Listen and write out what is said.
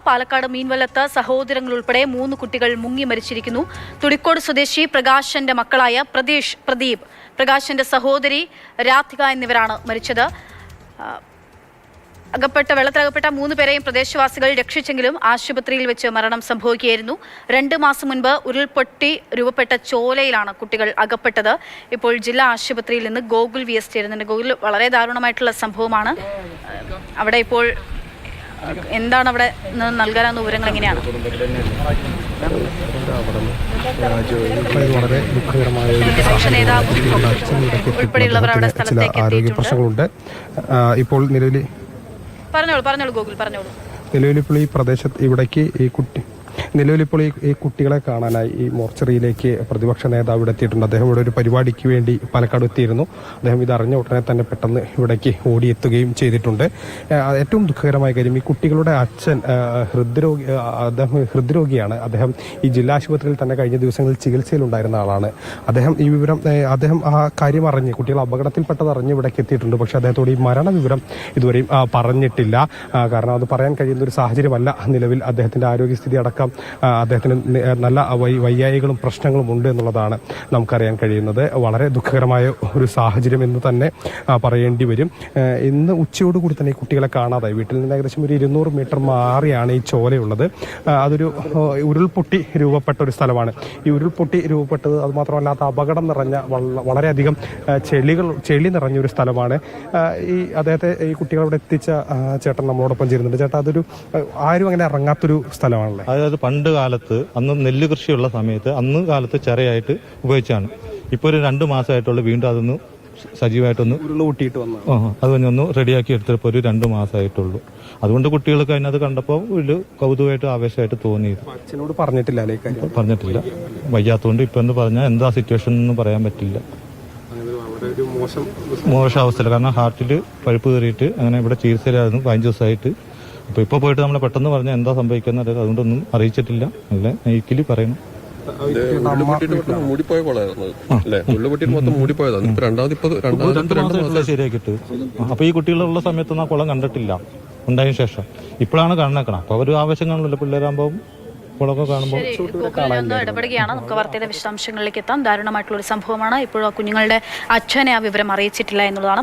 പാലക്കാട് മീൻവല്ലത്ത് സഹോദരങ്ങൾ ഉൾപ്പെടെ 3 കുട്ടികൾ മുങ്ങി മരിച്ചിരിക്കുന്നു. തുടിക്കോട് സ്വദേശി പ്രകാശന്റെ മക്കളായ പ്രദീപ്, പ്രകാശന്റെ സഹോദരി രാധിക എന്നിവരാണ് മരിച്ചത്. വെള്ളത്തിലകപ്പെട്ട 3 പേരെയും പ്രദേശവാസികൾ രക്ഷിച്ചെങ്കിലും ആശുപത്രിയിൽ വെച്ച് മരണം സംഭവിക്കുകയായിരുന്നു. 2 മാസം മുൻപ് ഉരുൾപൊട്ടി രൂപപ്പെട്ട ചോലയിലാണ് കുട്ടികൾ അകപ്പെട്ടത്. ഇപ്പോൾ ജില്ലാ ആശുപത്രിയിൽ നിന്ന് ഗോകുൽ VS ചേരുന്നുണ്ട്. ഗോകുൽ, വളരെ ദാരുണമായിട്ടുള്ള സംഭവമാണ്. അവിടെ ഇപ്പോൾ എന്താണ് അവിടെ നൽകാനുള്ള വിവരങ്ങൾ എങ്ങനെയാണ്? വളരെ ദുഃഖകരമായ ഉൾപ്പെടെയുള്ളവർ അവിടെ സ്ഥലത്തേക്ക് ആരോഗ്യ പ്രശ്നങ്ങളുണ്ട്. ഇപ്പോൾ പറഞ്ഞോളൂ ഗോകുൽ, പറഞ്ഞോളൂ. നിലവിലിപ്പോൾ ഈ പ്രദേശത്ത് ഇവിടേക്ക് നിലവിലിപ്പോൾ ഈ കുട്ടികളെ കാണാനായി ഈ മോർച്ചറിയിലേക്ക് പ്രതിപക്ഷ നേതാവ് ഇവിടെ എത്തിയിട്ടുണ്ട്. അദ്ദേഹം ഇവിടെ ഒരു പരിപാടിക്ക് വേണ്ടി പാലക്കാട് എത്തിയിരുന്നു. അദ്ദേഹം ഇത് അറിഞ്ഞ ഉടനെ തന്നെ പെട്ടെന്ന് ഇവിടേക്ക് ഓടിയെത്തുകയും ചെയ്തിട്ടുണ്ട്. ഏറ്റവും ദുഃഖകരമായ കാര്യം, ഈ കുട്ടികളുടെ അച്ഛൻ ഹൃദ്രോഗിയാണ്. അദ്ദേഹം ഈ ജില്ലാ ആശുപത്രിയിൽ തന്നെ കഴിഞ്ഞ ദിവസങ്ങളിൽ ചികിത്സയിലുണ്ടായിരുന്ന ആളാണ്. അദ്ദേഹം ആ കാര്യം അറിഞ്ഞ്, കുട്ടികൾ അപകടത്തിൽപ്പെട്ടത് അറിഞ്ഞ് ഇവിടേക്ക് എത്തിയിട്ടുണ്ട്. പക്ഷേ അദ്ദേഹത്തോട് ഈ മരണവിവരം ഇതുവരെയും പറഞ്ഞിട്ടില്ല. കാരണം അത് പറയാൻ കഴിയുന്ന ഒരു സാഹചര്യമല്ല നിലവിൽ. അദ്ദേഹത്തിന്റെ ആരോഗ്യസ്ഥിതി അടക്കം അദ്ദേഹത്തിന് നല്ല വയ്യായികളും പ്രശ്നങ്ങളും ഉണ്ട് എന്നുള്ളതാണ് നമുക്കറിയാൻ കഴിയുന്നത്. വളരെ ദുഃഖകരമായ ഒരു സാഹചര്യം എന്ന് തന്നെ പറയേണ്ടി വരും. ഇന്ന് ഉച്ചയോടുകൂടി തന്നെ ഈ കുട്ടികളെ കാണാതായി. വീട്ടിൽ നിന്ന് ഏകദേശം ഒരു 200 മീറ്റർ മാറിയാണ് ഈ ചോലയുള്ളത്. അതൊരു ഉരുൾപൊട്ടി രൂപപ്പെട്ട ഒരു സ്ഥലമാണ്. ഈ ഉരുൾപൊട്ടി രൂപപ്പെട്ടത് അത് മാത്രമല്ലാത്ത അപകടം നിറഞ്ഞ വളരെയധികം ചെളി നിറഞ്ഞൊരു സ്ഥലമാണ്. ഈ കുട്ടികളവിടെ എത്തിച്ച ചേട്ടൻ നമ്മളോടൊപ്പം ചേരുന്നുണ്ട്. ചേട്ടാ, അതൊരു ആരും അങ്ങനെ ഇറങ്ങാത്തൊരു സ്ഥലമാണല്ലേ? അതായത് പണ്ട് കാലത്ത് അന്ന് നെല്ല് കൃഷിയുള്ള സമയത്ത് അന്ന് കാലത്ത് ചെറിയായിട്ട് ഉപയോഗിച്ചാണ്. ഇപ്പോൾ ഒരു 2 മാസമായിട്ടുള്ള വീണ്ടും അതൊന്ന് സജീവമായിട്ടൊന്ന് ഉരുളുകൂട്ടിയിട്ട് വന്നു. അത് ഒന്ന് റെഡിയാക്കി എടുത്തപ്പോൾ ഒരു 2 മാസമായിട്ടുള്ളൂ. അതുകൊണ്ട് കുട്ടികൾക്ക് അതിനകത്ത് കണ്ടപ്പോൾ ഒരു കൗതുകമായിട്ട് ആവേശമായിട്ട് തോന്നിയത്. അച്ഛനോട് പറഞ്ഞിട്ടില്ല? പറഞ്ഞിട്ടില്ല. വയ്യാത്തതുകൊണ്ട് ഇപ്പൊ എന്ന് പറഞ്ഞാൽ എന്താ സിറ്റുവേഷൻ എന്ന് പറയാൻ പറ്റില്ല. മോശം അവസ്ഥയില്ല. കാരണം ഹാർട്ടിൽ പഴുപ്പ് കയറിയിട്ട് അങ്ങനെ ഇവിടെ ചികിത്സയിലായിരുന്നു 15 ദിവസമായിട്ട്. ഇപ്പൊ പോയിട്ട് നമ്മൾ പെട്ടെന്ന് പറഞ്ഞാൽ എന്താ സംഭവിക്കുന്നത് അതുകൊണ്ടൊന്നും അറിയിച്ചിട്ടില്ല. നല്ല നെയ്ക്കില് പറയണം. ശരിയാക്കിട്ട് അപ്പൊ ഈ കുട്ടികളുള്ള സമയത്തൊന്നും ആ കുളം കണ്ടിട്ടില്ല. ഉണ്ടായതിനു ശേഷം ഇപ്പോഴാണ് കാണണം. അപ്പൊ ഒരു ആവശ്യങ്ങളുണ്ടല്ലോ പിള്ളേരാകുമ്പോൾ കുളമൊക്കെ കാണുമ്പോൾ ഇടപെടുകയാണ്. നമുക്ക് വാർത്തയുടെ വിശദാംശങ്ങളിലേക്ക് എത്താം. ദാരുണമായിട്ടുള്ള ഒരു സംഭവമാണ്. ഇപ്പോഴും ആ കുഞ്ഞുങ്ങളുടെ അച്ഛനെ ആ വിവരം അറിയിച്ചിട്ടില്ല എന്നുള്ളതാണ്.